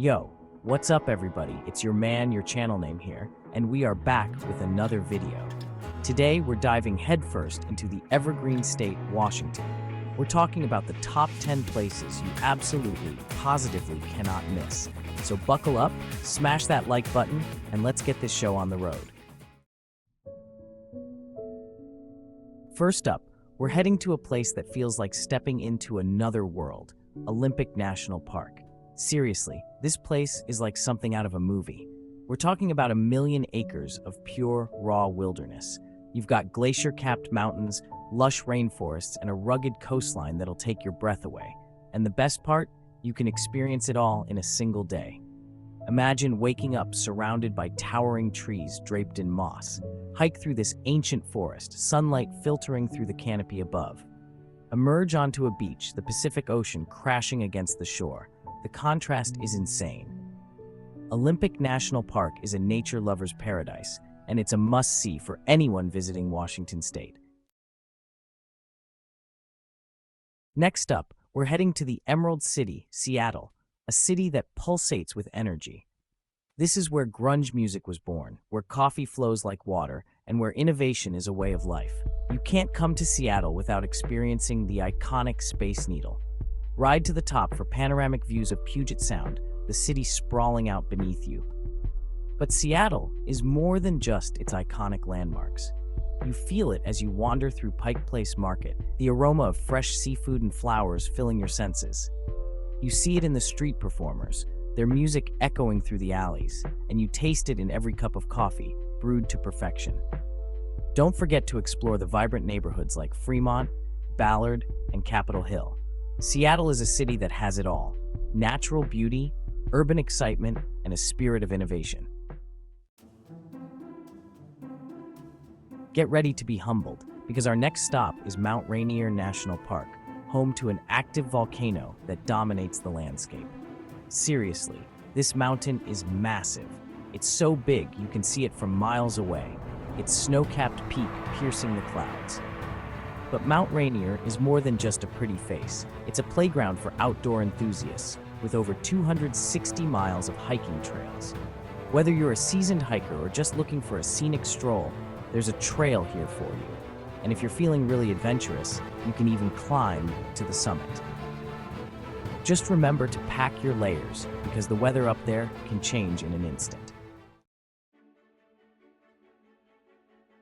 Yo, what's up everybody? It's your man, your channel name here, and we are back with another video. Today, we're diving headfirst into the Evergreen State, Washington. We're talking about the top 10 places you absolutely, positively cannot miss. So buckle up, smash that like button, and let's get this show on the road. First up, we're heading to a place that feels like stepping into another world, Olympic National Park. Seriously, this place is like something out of a movie. We're talking about 1 million acres of pure, raw wilderness. You've got glacier-capped mountains, lush rainforests, and a rugged coastline that'll take your breath away. And the best part? You can experience it all in a single day. Imagine waking up surrounded by towering trees draped in moss. Hike through this ancient forest, sunlight filtering through the canopy above. Emerge onto a beach, the Pacific Ocean crashing against the shore. The contrast is insane. Olympic National Park is a nature lover's paradise, and it's a must-see for anyone visiting Washington State. Next up, we're heading to the Emerald City, Seattle, a city that pulsates with energy. This is where grunge music was born, where coffee flows like water, and where innovation is a way of life. You can't come to Seattle without experiencing the iconic Space Needle. Ride to the top for panoramic views of Puget Sound, the city sprawling out beneath you. But Seattle is more than just its iconic landmarks. You feel it as you wander through Pike Place Market, the aroma of fresh seafood and flowers filling your senses. You see it in the street performers, their music echoing through the alleys, and you taste it in every cup of coffee, brewed to perfection. Don't forget to explore the vibrant neighborhoods like Fremont, Ballard, and Capitol Hill. Seattle is a city that has it all: natural beauty, urban excitement, and a spirit of innovation. Get ready to be humbled, because our next stop is Mount Rainier National Park, home to an active volcano that dominates the landscape. Seriously, this mountain is massive. It's so big you can see it from miles away, its snow-capped peak piercing the clouds. But Mount Rainier is more than just a pretty face. It's a playground for outdoor enthusiasts, with over 260 miles of hiking trails. Whether you're a seasoned hiker or just looking for a scenic stroll, there's a trail here for you. And if you're feeling really adventurous, you can even climb to the summit. Just remember to pack your layers, because the weather up there can change in an instant.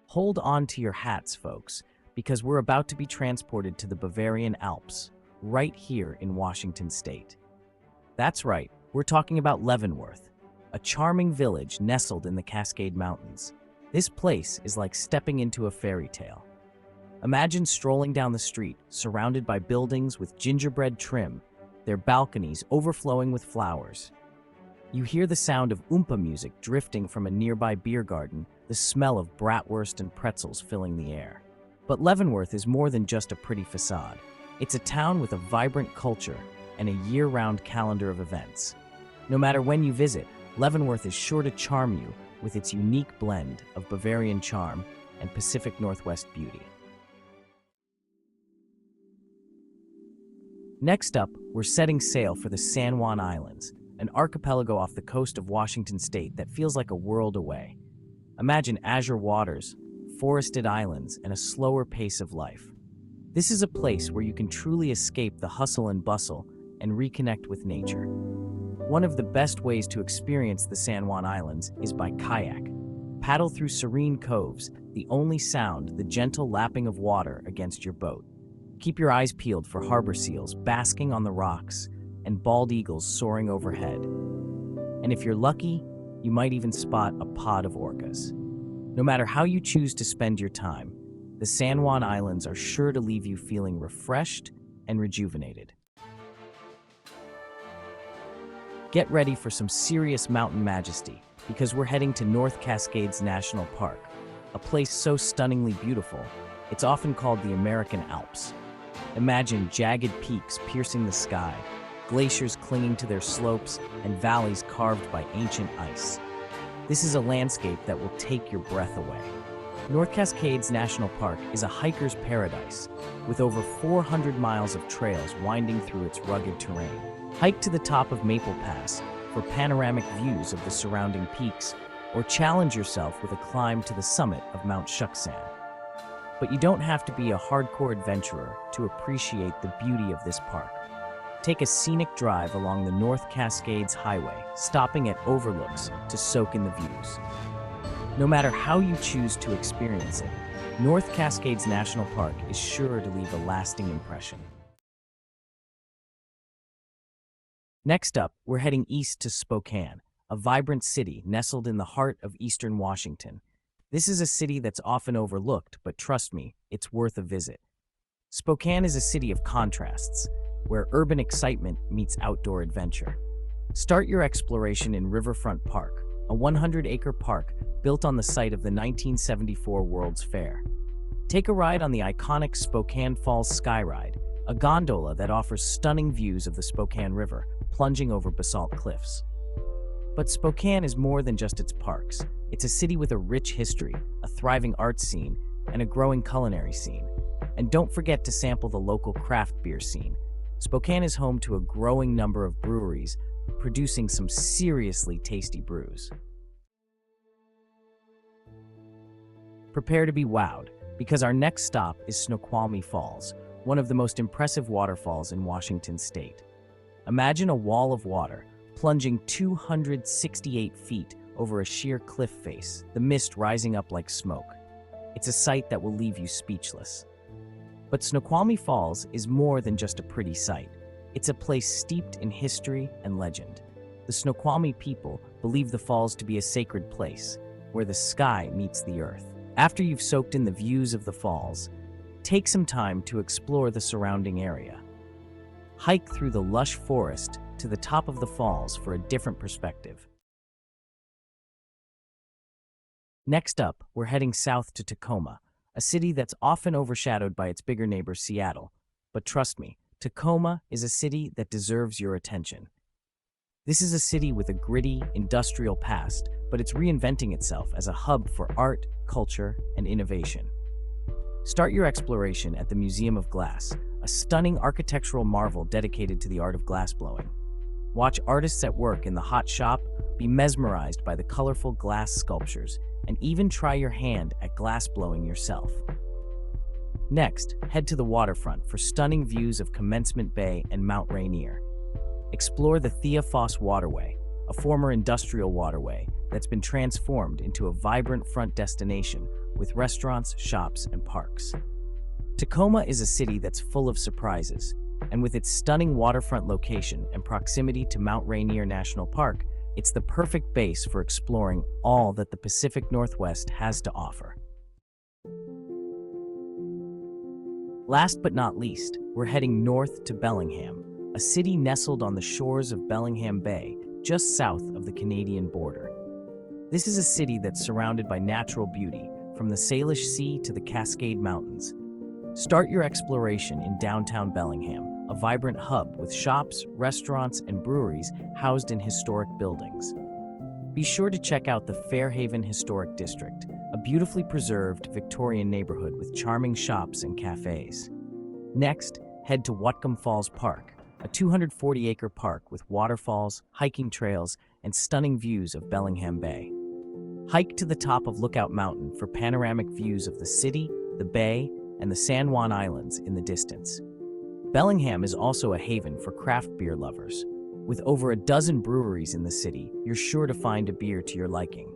Hold on to your hats, folks, because we're about to be transported to the Bavarian Alps, right here in Washington State. That's right, we're talking about Leavenworth, a charming village nestled in the Cascade Mountains. This place is like stepping into a fairy tale. Imagine strolling down the street, surrounded by buildings with gingerbread trim, their balconies overflowing with flowers. You hear the sound of Oompa music drifting from a nearby beer garden, the smell of bratwurst and pretzels filling the air. But Leavenworth is more than just a pretty facade. It's a town with a vibrant culture and a year-round calendar of events. No matter when you visit, Leavenworth is sure to charm you with its unique blend of Bavarian charm and Pacific Northwest beauty. Next up, we're setting sail for the San Juan Islands, an archipelago off the coast of Washington State that feels like a world away. Imagine azure waters, forested islands, and a slower pace of life. This is a place where you can truly escape the hustle and bustle and reconnect with nature. One of the best ways to experience the San Juan Islands is by kayak. Paddle through serene coves, the only sound the gentle lapping of water against your boat. Keep your eyes peeled for harbor seals basking on the rocks and bald eagles soaring overhead. And if you're lucky, you might even spot a pod of orcas. No matter how you choose to spend your time, the San Juan Islands are sure to leave you feeling refreshed and rejuvenated. Get ready for some serious mountain majesty, because we're heading to North Cascades National Park, a place so stunningly beautiful, it's often called the American Alps. Imagine jagged peaks piercing the sky, glaciers clinging to their slopes, and valleys carved by ancient ice. This is a landscape that will take your breath away. North Cascades National Park is a hiker's paradise, with over 400 miles of trails winding through its rugged terrain. Hike to the top of Maple Pass for for panoramic views of the surrounding peaks, or challenge yourself with a climb to the summit of Mount Shuksan. But you don't have to be a hardcore adventurer to appreciate the beauty of this park. Take a scenic drive along the North Cascades Highway, stopping at overlooks to soak in the views. No matter how you choose to experience it, North Cascades National Park is sure to leave a lasting impression. Next up, we're heading east to Spokane, a vibrant city nestled in the heart of eastern Washington. This is a city that's often overlooked, but trust me, it's worth a visit. Spokane is a city of contrasts, where urban excitement meets outdoor adventure. Start your exploration in Riverfront Park, a 100-acre park built on the site of the 1974 World's Fair. Take a ride on the iconic Spokane Falls Skyride, a gondola that offers stunning views of the Spokane River, plunging over basalt cliffs. But Spokane is more than just its parks. It's a city with a rich history, a thriving arts scene, and a growing culinary scene. And don't forget to sample the local craft beer scene. Spokane is home to a growing number of breweries, producing some seriously tasty brews. Prepare to be wowed, because our next stop is Snoqualmie Falls, one of the most impressive waterfalls in Washington state. Imagine a wall of water, plunging 268 feet over a sheer cliff face, the mist rising up like smoke. It's a sight that will leave you speechless. But Snoqualmie Falls is more than just a pretty sight. It's a place steeped in history and legend. The Snoqualmie people believe the falls to be a sacred place, where the sky meets the earth. After you've soaked in the views of the falls, take some time to explore the surrounding area. Hike through the lush forest to the top of the falls for a different perspective. Next up, we're heading south to Tacoma, a city that's often overshadowed by its bigger neighbor, Seattle. But trust me, Tacoma is a city that deserves your attention. This is a city with a gritty, industrial past, but it's reinventing itself as a hub for art, culture, and innovation. Start your exploration at the Museum of Glass, a stunning architectural marvel dedicated to the art of glassblowing. Watch artists at work in the hot shop, be mesmerized by the colorful glass sculptures, and even try your hand at glassblowing yourself. Next, head to the waterfront for stunning views of Commencement Bay and Mount Rainier. Explore the Thea Foss Waterway, a former industrial waterway that's been transformed into a vibrant front destination with restaurants, shops, and parks. Tacoma is a city that's full of surprises, and with its stunning waterfront location and proximity to Mount Rainier National Park, it's the perfect base for exploring all that the Pacific Northwest has to offer. Last but not least, we're heading north to Bellingham, a city nestled on the shores of Bellingham Bay, just south of the Canadian border. This is a city that's surrounded by natural beauty, from the Salish Sea to the Cascade Mountains. Start your exploration in downtown Bellingham, a vibrant hub with shops, restaurants, and breweries housed in historic buildings. Be sure to check out the Fairhaven Historic District, a beautifully preserved Victorian neighborhood with charming shops and cafes. Next, head to Whatcom Falls Park, a 240-acre park with waterfalls, hiking trails, and stunning views of Bellingham Bay. Hike to the top of Lookout Mountain for panoramic views of the city, the bay, and the San Juan Islands in the distance. Bellingham is also a haven for craft beer lovers. With over a dozen breweries in the city, you're sure to find a beer to your liking.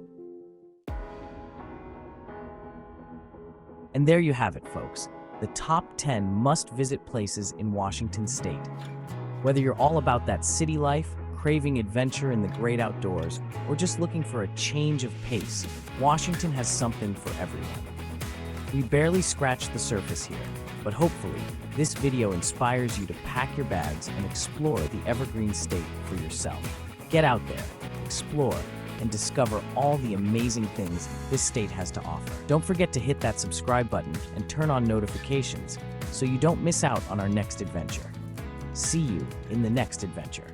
And there you have it, folks. The top 10 must-visit places in Washington state. Whether you're all about that city life, craving adventure in the great outdoors, or just looking for a change of pace, Washington has something for everyone. We barely scratched the surface here, but hopefully, this video inspires you to pack your bags and explore the evergreen state for yourself. Get out there, explore, and discover all the amazing things this state has to offer. Don't forget to hit that subscribe button and turn on notifications so you don't miss out on our next adventure. See you in the next adventure.